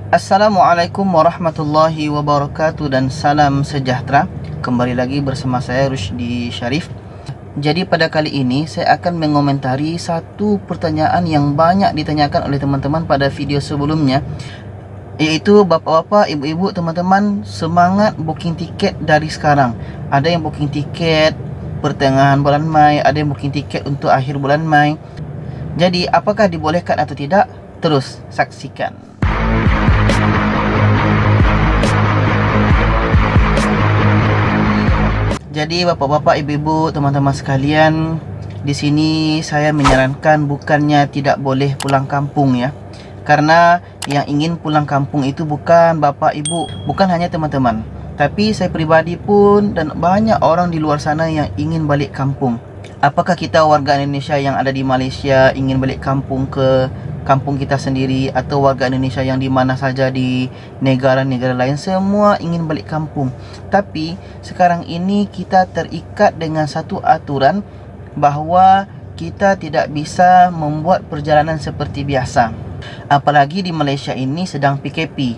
Assalamualaikum warahmatullahi wabarakatuh dan salam sejahtera. Kembali lagi bersama saya Rusdi Syarif. Jadi pada kali ini saya akan mengomentari satu pertanyaan yang banyak ditanyakan oleh teman-teman pada video sebelumnya, yaitu bapak-bapak, ibu-ibu, teman-teman semangat booking tiket dari sekarang. Ada yang booking tiket pertengahan bulan Mei, ada yang booking tiket untuk akhir bulan Mei. Jadi apakah dibolehkan atau tidak? Terus saksikan. Jadi bapak-bapak, ibu-ibu, teman-teman sekalian, di sini saya menyarankan bukannya tidak boleh pulang kampung ya. Karena yang ingin pulang kampung itu bukan bapak ibu, bukan hanya teman-teman, tapi saya pribadi pun dan banyak orang di luar sana yang ingin balik kampung. Apakah kita warga Indonesia yang ada di Malaysia ingin balik kampung ke kampung kita sendiri, atau warga Indonesia yang di mana saja di negara-negara lain, semua ingin balik kampung. Tapi sekarang ini kita terikat dengan satu aturan bahawa kita tidak bisa membuat perjalanan seperti biasa. Apalagi di Malaysia ini sedang PKP,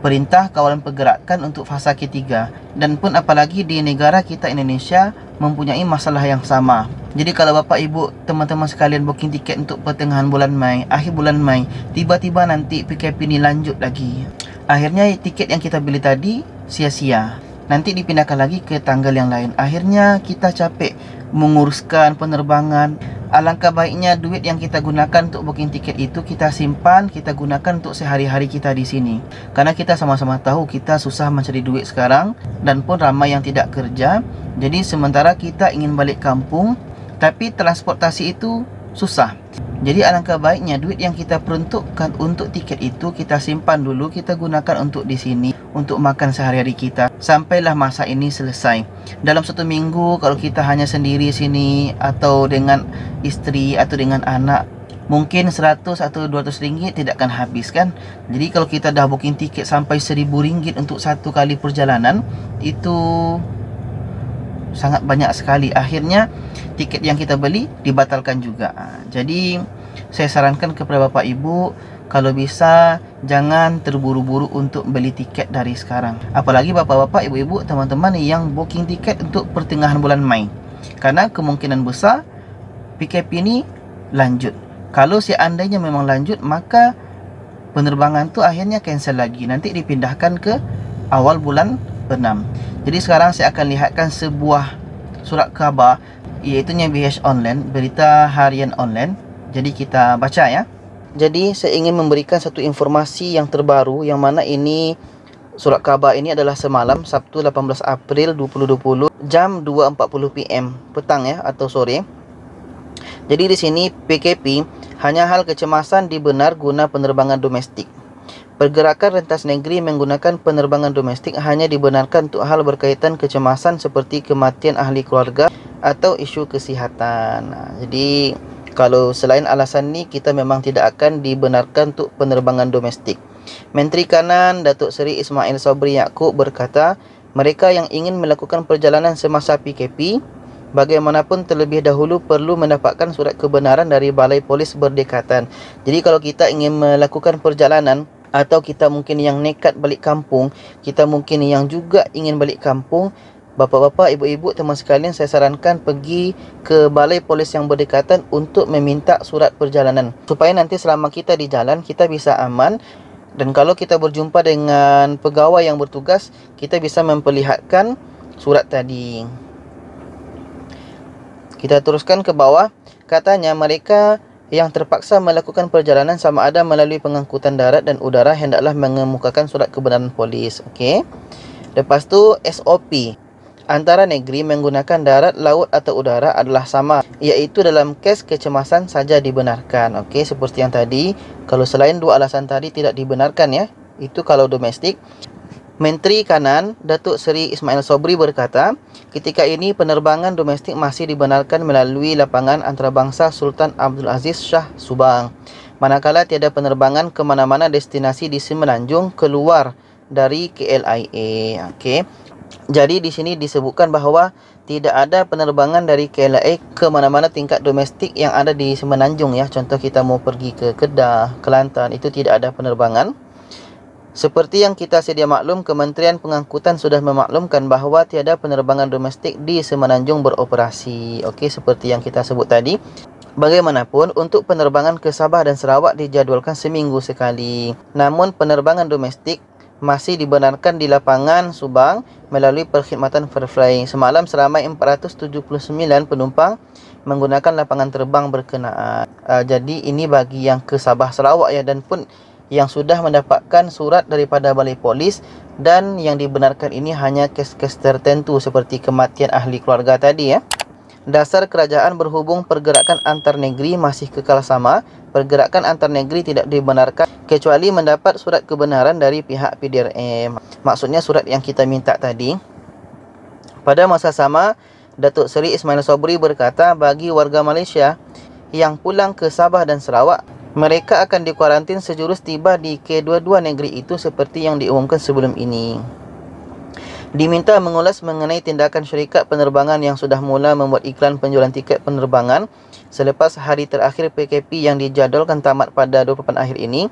Perintah Kawalan Pergerakan untuk fasa ketiga, dan pun apalagi di negara kita Indonesia mempunyai masalah yang sama. Jadi kalau bapak ibu, teman-teman sekalian booking tiket untuk pertengahan bulan Mei, akhir bulan Mei, tiba-tiba nanti PKP ini lanjut lagi, akhirnya tiket yang kita beli tadi sia-sia, nanti dipindahkan lagi ke tanggal yang lain. Akhirnya kita capek menguruskan penerbangan. Alangkah baiknya duit yang kita gunakan untuk booking tiket itu kita simpan, kita gunakan untuk sehari-hari kita di sini. Karena kita sama-sama tahu kita susah mencari duit sekarang, dan pun ramai yang tidak kerja. Jadi sementara kita ingin balik kampung, tapi transportasi itu susah. Jadi alangkah baiknya duit yang kita peruntukkan untuk tiket itu kita simpan dulu, kita gunakan untuk di sini, untuk makan sehari-hari kita sampailah masa ini selesai. Dalam satu minggu kalau kita hanya sendiri sini atau dengan isteri atau dengan anak, mungkin 100 atau 200 ringgit tidak akan habis kan. Jadi kalau kita dah booking tiket sampai 1000 ringgit untuk satu kali perjalanan, itu sangat banyak sekali. Akhirnya tiket yang kita beli dibatalkan juga. Jadi saya sarankan kepada bapak ibu, kalau bisa jangan terburu-buru untuk beli tiket dari sekarang. Apalagi bapak-bapak, ibu-ibu, teman-teman yang booking tiket untuk pertengahan bulan Mei, karena kemungkinan besar PKP ini lanjut. Kalau seandainya memang lanjut, maka penerbangan tu akhirnya cancel lagi, nanti dipindahkan ke awal bulan 6. Jadi sekarang saya akan lihatkan sebuah surat khabar, iaitu BH Online, berita harian online. Jadi kita baca ya. Jadi saya ingin memberikan satu informasi yang terbaru, yang mana ini surat khabar ini adalah semalam Sabtu 18 April 2020 jam 2.40 PM petang ya, atau sore. Jadi di sini PKP hanya hal kecemasan dibenar guna penerbangan domestik. Pergerakan rentas negeri menggunakan penerbangan domestik hanya dibenarkan untuk hal berkaitan kecemasan seperti kematian ahli keluarga atau isu kesihatan. Jadi kalau selain alasan ini, kita memang tidak akan dibenarkan untuk penerbangan domestik. Menteri Kanan Datuk Seri Ismail Sabri Yaakob berkata, mereka yang ingin melakukan perjalanan semasa PKP bagaimanapun terlebih dahulu perlu mendapatkan surat kebenaran dari Balai Polis Berdekatan. Jadi kalau kita ingin melakukan perjalanan, atau kita mungkin yang nekat balik kampung, kita mungkin yang juga ingin balik kampung, bapak-bapak, ibu-ibu, teman sekalian, saya sarankan pergi ke Balai Polis yang berdekatan untuk meminta surat perjalanan, supaya nanti selama kita di jalan kita bisa aman. Dan kalau kita berjumpa dengan pegawai yang bertugas, kita bisa memperlihatkan surat tadi. Kita teruskan ke bawah. Katanya mereka yang terpaksa melakukan perjalanan sama ada melalui pengangkutan darat dan udara hendaklah mengemukakan surat kebenaran polis. Okey. Lepas tu SOP antara negeri menggunakan darat, laut atau udara adalah sama, iaitu dalam kes kecemasan saja dibenarkan. Okey, seperti yang tadi, kalau selain dua alasan tadi tidak dibenarkan ya. Itu kalau domestik. Menteri Kanan Datuk Seri Ismail Sabri berkata, ketika ini penerbangan domestik masih dibenarkan melalui lapangan antarabangsa Sultan Abdul Aziz Shah Subang, manakala tiada penerbangan ke mana-mana destinasi di Semenanjung keluar dari KLIA. Okey. Jadi di sini disebutkan bahawa tidak ada penerbangan dari KLIA ke mana-mana tingkat domestik yang ada di Semenanjung ya. Contoh kita mau pergi ke Kedah, Kelantan, itu tidak ada penerbangan. Seperti yang kita sedia maklum, Kementerian Pengangkutan sudah memaklumkan bahawa tiada penerbangan domestik di Semenanjung beroperasi. Okey, seperti yang kita sebut tadi. Bagaimanapun, untuk penerbangan ke Sabah dan Sarawak dijadualkan seminggu sekali. Namun, penerbangan domestik masih dibenarkan di lapangan Subang melalui perkhidmatan Fair Flying. Semalam seramai 479 penumpang menggunakan lapangan terbang berkenaan. Jadi ini bagi yang ke Sabah Sarawak ya, dan pun yang sudah mendapatkan surat daripada Balai Polis, dan yang dibenarkan ini hanya kes-kes tertentu seperti kematian ahli keluarga tadi ya. Dasar kerajaan berhubung pergerakan antar negeri masih kekal sama. Pergerakan antar negeri tidak dibenarkan kecuali mendapat surat kebenaran dari pihak PDRM. Maksudnya surat yang kita minta tadi. Pada masa sama, Datuk Seri Ismail Sobri berkata bagi warga Malaysia yang pulang ke Sabah dan Sarawak, mereka akan dikuarantin sejurus tiba di kedua-dua negeri itu seperti yang diumumkan sebelum ini. Diminta mengulas mengenai tindakan syarikat penerbangan yang sudah mula membuat iklan penjualan tiket penerbangan selepas hari terakhir PKP yang dijadualkan tamat pada 28 akhir ini.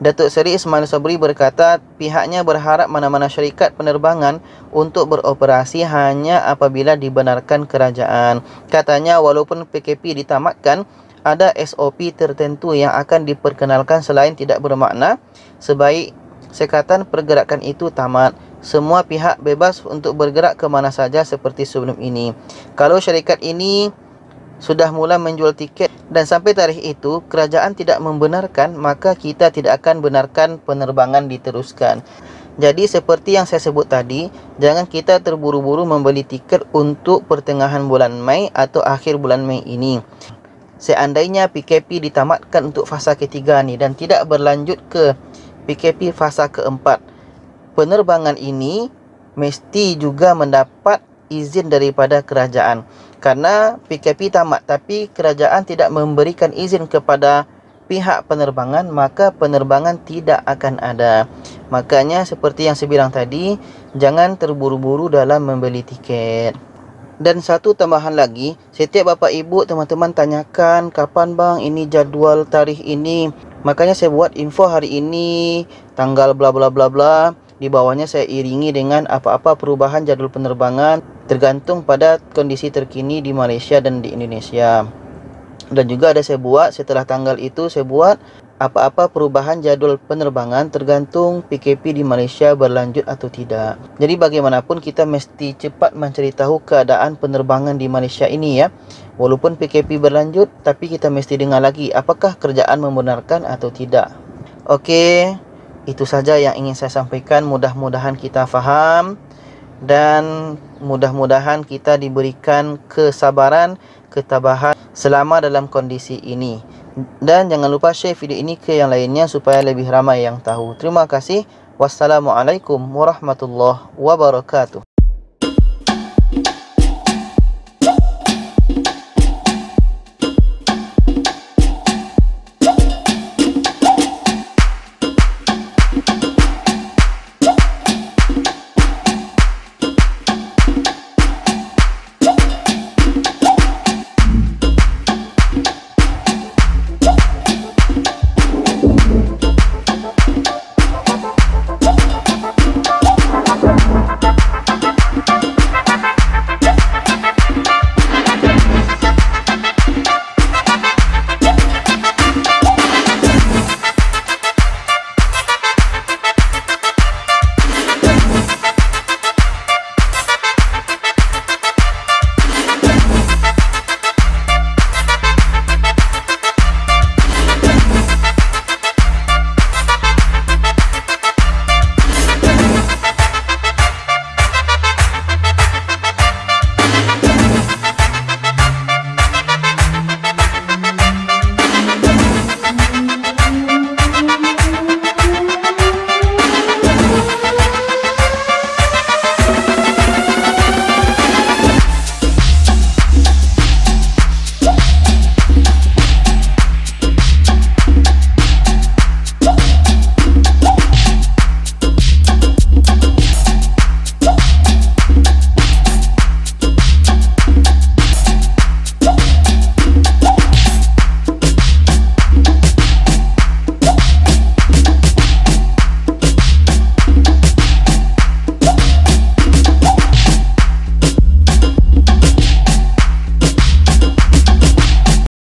Datuk Seri Ismail Sobri berkata pihaknya berharap mana-mana syarikat penerbangan untuk beroperasi hanya apabila dibenarkan kerajaan. Katanya walaupun PKP ditamatkan, ada SOP tertentu yang akan diperkenalkan selain tidak bermakna sebaik sekatan pergerakan itu tamat. Semua pihak bebas untuk bergerak ke mana saja seperti sebelum ini. Kalau syarikat ini sudah mula menjual tiket dan sampai tarikh itu kerajaan tidak membenarkan, maka kita tidak akan benarkan penerbangan diteruskan. Jadi seperti yang saya sebut tadi, jangan kita terburu-buru membeli tiket untuk pertengahan bulan Mei atau akhir bulan Mei ini. Seandainya PKP ditamatkan untuk fasa ketiga ni dan tidak berlanjut ke PKP fasa keempat, penerbangan ini mesti juga mendapat izin daripada kerajaan. Karena PKP tamat tapi kerajaan tidak memberikan izin kepada pihak penerbangan, maka penerbangan tidak akan ada. Makanya seperti yang saya bilang tadi, jangan terburu-buru dalam membeli tiket. Dan satu tambahan lagi, setiap bapa ibu teman-teman tanyakan kapan bang ini jadual tarikh ini. Makanya saya buat info hari ini tanggal bla bla bla bla. Di bawahnya saya iringi dengan apa-apa perubahan jadual penerbangan tergantung pada kondisi terkini di Malaysia dan di Indonesia. Dan juga ada saya buat setelah tanggal itu saya buat apa-apa perubahan jadual penerbangan tergantung PKP di Malaysia berlanjut atau tidak. Jadi bagaimanapun kita mesti cepat mencari tahu keadaan penerbangan di Malaysia ini ya. Walaupun PKP berlanjut, tapi kita mesti dengar lagi apakah kerajaan membenarkan atau tidak. Okey, itu saja yang ingin saya sampaikan. Mudah-mudahan kita faham dan mudah-mudahan kita diberikan kesabaran, ketabahan selama dalam kondisi ini. Dan jangan lupa share video ini ke yang lainnya supaya lebih ramai yang tahu. Terima kasih. Wassalamualaikum warahmatullahi wabarakatuh.